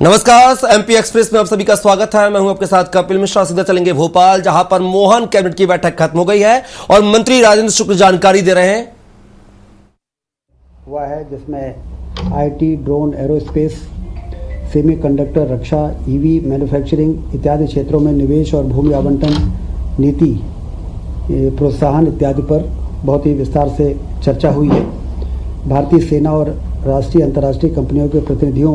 नमस्कार, MP express में आप सभी का स्वागत है। मैं हूं आपके साथ कपिल मिश्रा। सीधे चलेंगे भोपाल, जहां पर मोहन कैबिनेट की बैठक खत्म हो गई है और मंत्री राजेंद्र शुक्ल जानकारी दे रहे हैं। हुआ है जिसमें IT, drone, aerospace, semiconductor, Raksha, EV, manufacturing इत्यादि क्षेत्रों में निवेश और भूमि आवंटन नीति, प्रोत्साहन इत्यादि पर बहुत ही विस्तार से चर्चा हुई है। भारतीय सेना और राष्ट्रीय अंतर्राष्ट्रीय कंपनियों के प्रतिनिधियों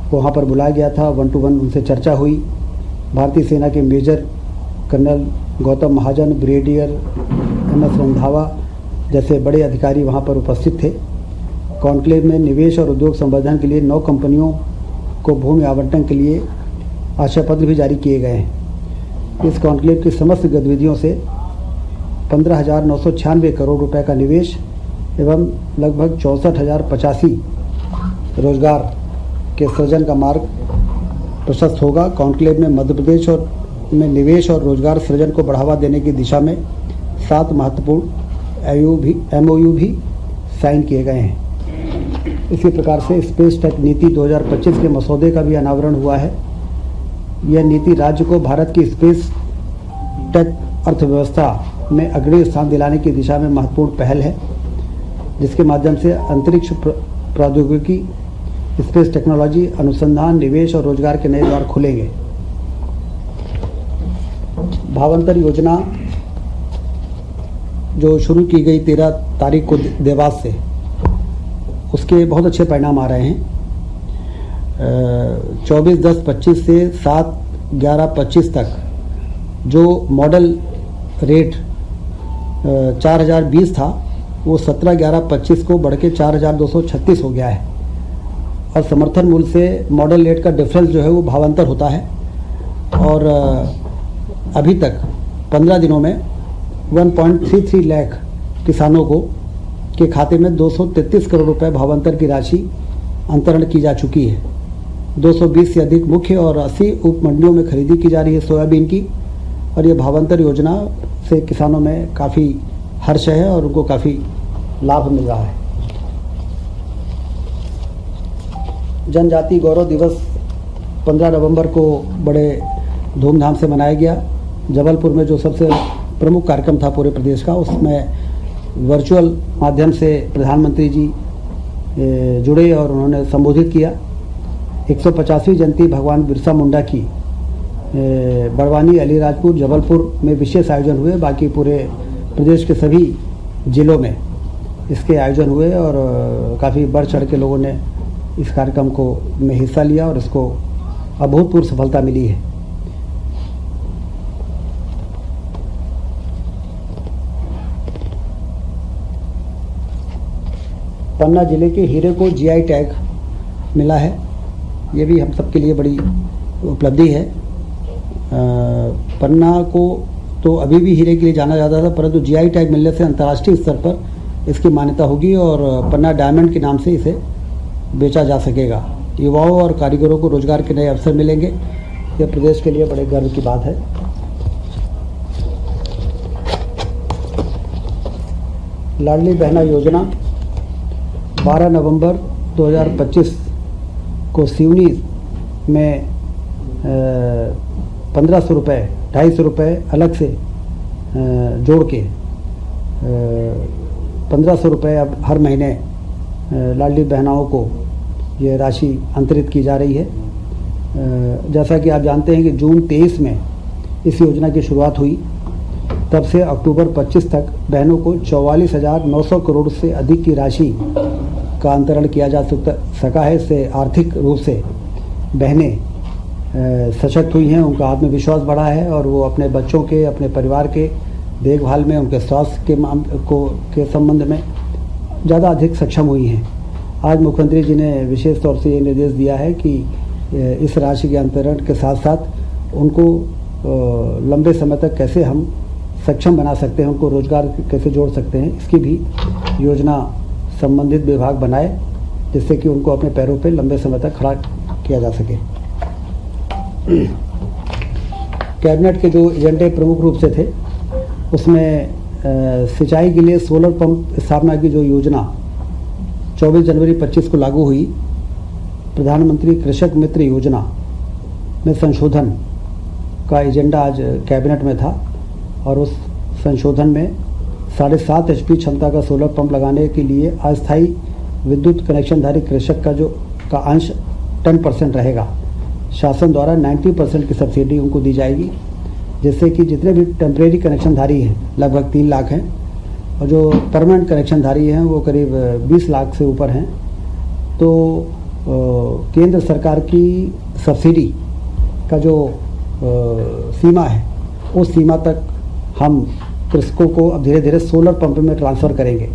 को वहाँ पर बुलाया गया था। 1 to 1 उनसे चर्चा हुई। भारतीय सेना के मेजर कर्नल गौतम महाजन, ब्रिगेडियर MS रंधावा जैसे बड़े अधिकारी वहाँ पर उपस्थित थे। कॉन्क्लेव में निवेश और उद्योग संवर्धन के लिए 9 कंपनियों को भूमि आवंटन के लिए आशय पत्र भी जारी किए गए हैं। इस कॉन्क्लेव की समस्त गतिविधियों से 15,996 करोड़ रुपए का निवेश एवं लगभग 64,085 रोजगार के सृजन का मार्ग प्रशस्त होगा। कॉन्क्लेव में मध्य प्रदेश में निवेश और रोजगार सृजन को बढ़ावा देने की दिशा में 7 महत्वपूर्ण MOU भी साइन किए गए हैं। इसी प्रकार से स्पेस टेक नीति 2025 के मसौदे का भी अनावरण हुआ है। यह नीति राज्य को भारत की स्पेस टेक अर्थव्यवस्था में अग्रणी स्थान दिलाने की दिशा में महत्वपूर्ण पहल है, जिसके माध्यम से अंतरिक्ष प्रौद्योगिकी, स्पेस टेक्नोलॉजी, अनुसंधान, निवेश और रोजगार के नए द्वार खुलेंगे। भावांतर योजना जो शुरू की गई 13 तारीख को देवास से, उसके बहुत अच्छे परिणाम आ रहे हैं। 24/10/25 से 7/11/25 तक जो मॉडल रेट 4,020 था, वो 17/11/25 को बढ़ के 4,236 हो गया है। और समर्थन मूल्य से मॉडल रेट का डिफरेंस जो है वो भावांतर होता है। और अभी तक 15 दिनों में 1.33 लाख किसानों को के खाते में 233 करोड़ रुपए भावांतर की राशि अंतरण की जा चुकी है। 220 से अधिक मुख्य और 80 उप मंडियों में खरीदी की जा रही है सोयाबीन की। और ये भावांतर योजना से किसानों में काफ़ी हर्ष है और उनको काफ़ी लाभ मिल रहा है। जनजाति गौरव दिवस 15 नवंबर को बड़े धूमधाम से मनाया गया। जबलपुर में जो सबसे प्रमुख कार्यक्रम था पूरे प्रदेश का, उसमें वर्चुअल माध्यम से प्रधानमंत्री जी जुड़े और उन्होंने संबोधित किया। 150वीं जयंती भगवान बिरसा मुंडा की बड़वानी, अलीराजपुर, जबलपुर में विशेष आयोजन हुए। बाकी पूरे प्रदेश के सभी जिलों में इसके आयोजन हुए और काफ़ी बढ़ चढ़ के लोगों ने इस कार्यक्रम को में हिस्सा लिया और इसको अभूतपूर्व सफलता मिली है। पन्ना जिले के हीरे को GI टैग मिला है। ये भी हम सबके लिए बड़ी उपलब्धि है। पन्ना को तो अभी भी हीरे के लिए जाना जाता था, परंतु GI टैग मिलने से अंतर्राष्ट्रीय स्तर पर इसकी मान्यता होगी और पन्ना डायमंड के नाम से इसे बेचा जा सकेगा। युवाओं और कारीगरों को रोजगार के नए अवसर मिलेंगे। यह प्रदेश के लिए बड़े गर्व की बात है। लाडली बहना योजना 12 नवंबर 2025 को सिवनी में 1,500 रुपये, 250 रुपये अलग से जोड़ के 1,500 रुपये अब हर महीने लाडली बहनाओं को ये राशि अंतरित की जा रही है। जैसा कि आप जानते हैं कि जून 23 में इस योजना की शुरुआत हुई, तब से अक्टूबर 25 तक बहनों को 44,900 करोड़ से अधिक की राशि का अंतरण किया जा सका है। इससे आर्थिक रूप से बहनें सशक्त हुई हैं, उनका आत्मविश्वास बढ़ा है और वो अपने बच्चों के, अपने परिवार के देखभाल में, उनके स्वास्थ्य के संबंध में ज़्यादा अधिक सक्षम हुई हैं। आज मुख्यमंत्री जी ने विशेष तौर से ये निर्देश दिया है कि इस राशि के अंतरण के साथ साथ उनको लंबे समय तक कैसे हम सक्षम बना सकते हैं, उनको रोजगार कैसे जोड़ सकते हैं, इसकी भी योजना संबंधित विभाग बनाए, जिससे कि उनको अपने पैरों पे लंबे समय तक खड़ा किया जा सके। कैबिनेट के जो एजेंडे प्रमुख रूप से थे, उसमें सिंचाई के लिए सोलर पंप स्थापना की जो योजना 24 जनवरी 25 को लागू हुई, प्रधानमंत्री कृषक मित्र योजना में संशोधन का एजेंडा आज कैबिनेट में था और उस संशोधन में 7.5 HP क्षमता का सोलर पंप लगाने के लिए अस्थायी विद्युत कनेक्शनधारी कृषक का अंश 10% रहेगा। शासन द्वारा 90% की सब्सिडी उनको दी जाएगी, जिससे कि जितने भी टेम्परेरी कनेक्शनधारी हैं लगभग 3 लाख हैं और जो परमानेंट कनेक्शनधारी हैं वो करीब 20 लाख से ऊपर हैं। तो केंद्र सरकार की सब्सिडी का जो सीमा है उस सीमा तक हम कृषकों को अब धीरे धीरे सोलर पंप में ट्रांसफ़र करेंगे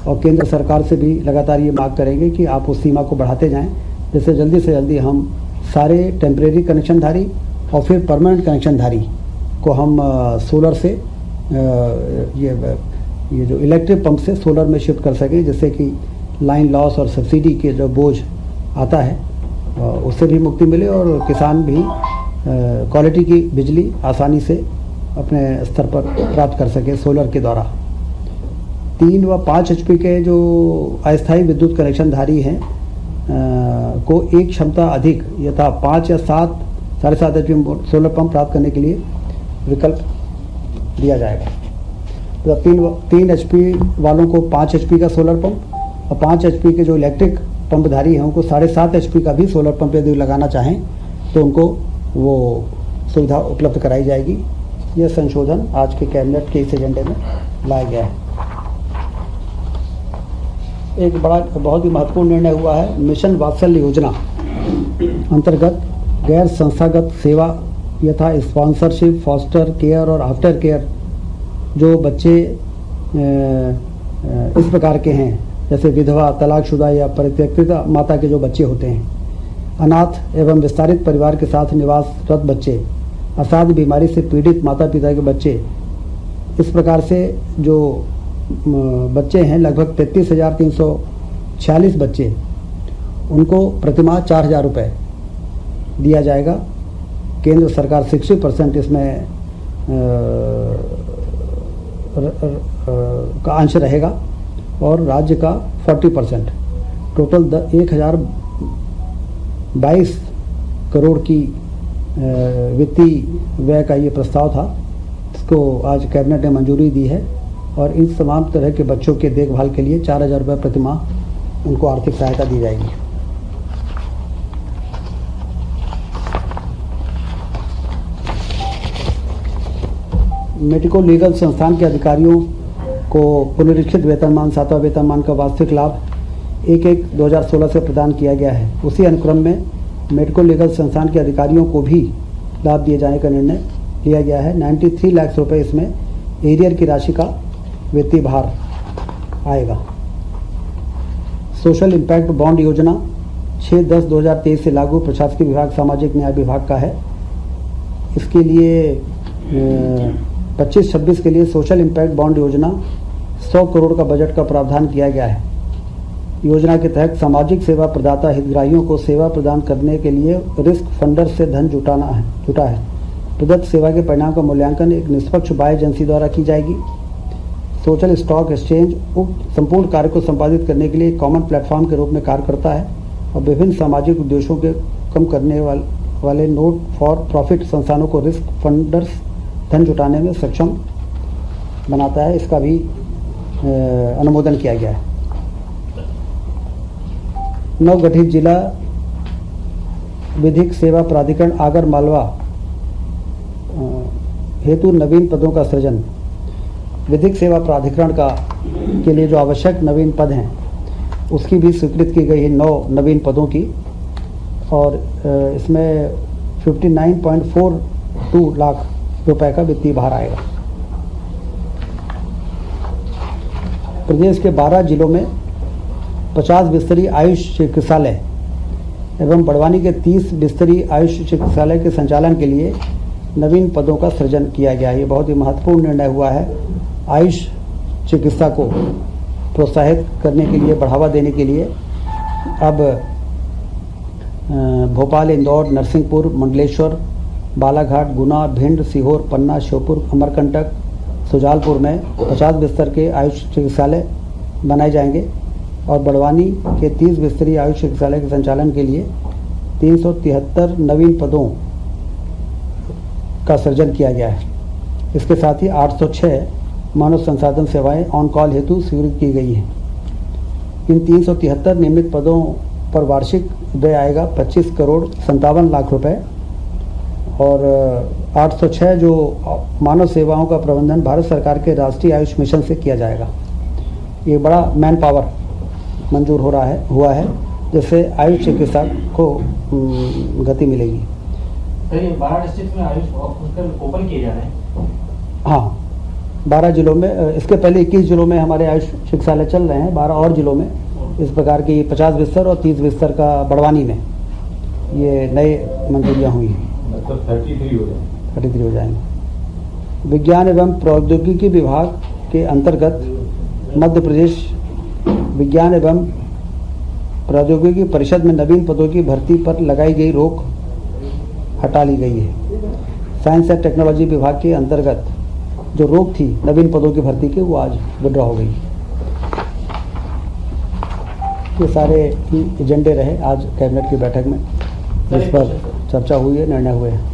और केंद्र सरकार से भी लगातार ये मांग करेंगे कि आप उस सीमा को बढ़ाते जाएं, जिससे जल्दी से जल्दी हम सारे टेम्परेरी कनेक्शनधारी और फिर परमानेंट कनेक्शनधारी को हम सोलर से ये जो इलेक्ट्रिक पंप से सोलर में शिफ्ट कर सकें, जिससे कि लाइन लॉस और सब्सिडी के जो बोझ आता है उससे भी मुक्ति मिले और किसान भी क्वालिटी की बिजली आसानी से अपने स्तर पर प्राप्त कर सके सोलर के द्वारा। 3 व 5 HP के जो अस्थायी विद्युत कनेक्शनधारी हैं को एक क्षमता अधिक यथा 5 या 7.5 HP सोलर पंप प्राप्त करने के लिए विकल्प दिया जाएगा। तो 3 HP वालों को 5 HP का सोलर पंप और 5 HP के जो इलेक्ट्रिक पंपधारी हैं उनको 7.5 HP का भी सोलर पंप यदि लगाना चाहें तो उनको वो सुविधा उपलब्ध कराई जाएगी। यह संशोधन आज के कैबिनेट के इस एजेंडे में लाया गया है। एक बहुत ही महत्वपूर्ण निर्णय हुआ है। मिशन वात्सल्य योजना अंतर्गत गैर संस्थागत सेवा यथा स्पॉन्सरशिप, फॉस्टर केयर और आफ्टर केयर जो बच्चे इस प्रकार के हैं, जैसे विधवा, तलाकशुदा या परित्यक्ता माता के जो बच्चे होते हैं, अनाथ एवं विस्तारित परिवार के साथ निवासरत बच्चे, असाध्य बीमारी से पीड़ित माता पिता के बच्चे, इस प्रकार से जो बच्चे हैं लगभग 33,346 बच्चे, उनको प्रतिमाह 4,000 रुपये दिया जाएगा। केंद्र सरकार 60% इसमें का अंश रहेगा और राज्य का 40%। टोटल 1,022 करोड़ की वित्तीय व्यय का ये प्रस्ताव था, इसको आज कैबिनेट ने मंजूरी दी है और इन तमाम तरह के बच्चों के देखभाल के लिए 4,000 रुपये प्रतिमाह उनको आर्थिक सहायता दी जाएगी। मेडिको लीगल संस्थान के अधिकारियों को पुनरीक्षित वेतनमान 7वां वेतनमान का वास्तविक लाभ 1/1/2016 से प्रदान किया गया है। उसी अनुक्रम में मेडिको लीगल संस्थान के अधिकारियों को भी लाभ दिए जाने का निर्णय लिया गया है। 93 लाख रुपये इसमें एरियर की राशि का वित्तीय भार आएगा। सोशल इम्पैक्ट बॉन्ड योजना 6/10/2023 से लागू प्रशासकीय विभाग सामाजिक न्याय विभाग का है। इसके लिए 25-26 के लिए सोशल इम्पैक्ट बॉन्ड योजना 100 करोड़ का बजट का प्रावधान किया गया है। योजना के तहत सामाजिक सेवा प्रदाता हितग्राहियों को सेवा प्रदान करने के लिए रिस्क फंडर से धन जुटा है। प्रदत्त सेवा के परिणाम का मूल्यांकन एक निष्पक्ष बाह्य एजेंसी द्वारा की जाएगी। सोशल स्टॉक एक्सचेंज उक्त संपूर्ण कार्य को संपादित करने के लिए एक कॉमन प्लेटफॉर्म के रूप में कार्य करता है और विभिन्न सामाजिक उद्देश्यों के कम करने वाले नोट फॉर प्रॉफिट संस्थानों को रिस्क फंडर्स धन जुटाने में सक्षम बनाता है। इसका भी अनुमोदन किया गया है। नवगठित जिला विधिक सेवा प्राधिकरण आगर मालवा हेतु नवीन पदों का सृजन। विधिक सेवा प्राधिकरण के लिए जो आवश्यक नवीन पद हैं उसकी भी स्वीकृत की गई है 9 नवीन पदों की और इसमें 59.42 लाख रुपए का वित्तीय भार आएगा। प्रदेश के 12 जिलों में 50 बिस्तरीय आयुष चिकित्सालय एवं बड़वानी के 30 बिस्तरीय आयुष चिकित्सालय के संचालन के लिए नवीन पदों का सृजन किया गया। ये बहुत ही महत्वपूर्ण निर्णय हुआ है। आयुष चिकित्सा को प्रोत्साहित करने के लिए, बढ़ावा देने के लिए अब भोपाल, इंदौर, नरसिंहपुर, मंडलेश्वर, बालाघाट, गुना, भिंड, सीहोर, पन्ना, श्योपुर, अमरकंटक, सुजालपुर में 50 बिस्तर के आयुष चिकित्सालय बनाए जाएंगे। और बड़वानी के 30 बिस्तरीय आयुष चिकित्सालय के संचालन के लिए 373 नवीन पदों का सृजन किया गया है। इसके साथ ही 806 मानव संसाधन सेवाएं ऑन कॉल हेतु स्वीकृत की गई हैं। इन 373 नियमित पदों पर वार्षिक व्यय आएगा 25 करोड़ 57 लाख रुपए और 806 जो मानव सेवाओं का प्रबंधन भारत सरकार के राष्ट्रीय आयुष मिशन से किया जाएगा। ये बड़ा मैन पावर मंजूर हुआ है जिससे आयुष चिकित्सा को गति मिलेगी। सर, ये 12 डिस्ट्रिक्ट में आयुष हॉस्पिटल ओपन किए जा रहे हैं। हाँ, 12 जिलों में, इसके पहले 21 जिलों में हमारे आयुष चिकित्सालय चल रहे हैं। 12 और जिलों में इस प्रकार की 50 बिस्तर और 30 बिस्तर का बड़वानी में ये नए मंजूरियाँ हुई हैं। 33 हो जाएंगे। विज्ञान एवं प्रौद्योगिकी विभाग के अंतर्गत मध्य प्रदेश विज्ञान एवं प्रौद्योगिकी परिषद में नवीन पदों की भर्ती पर लगाई गई रोक हटा ली गई है। साइंस एंड टेक्नोलॉजी विभाग के अंतर्गत जो रोक थी नवीन पदों की भर्ती की वो आज विड्रॉ हो गई। ये सारे एजेंडे रहे आज कैबिनेट की बैठक में, जिस पर चर्चा हुई है, निर्णय हुए हैं।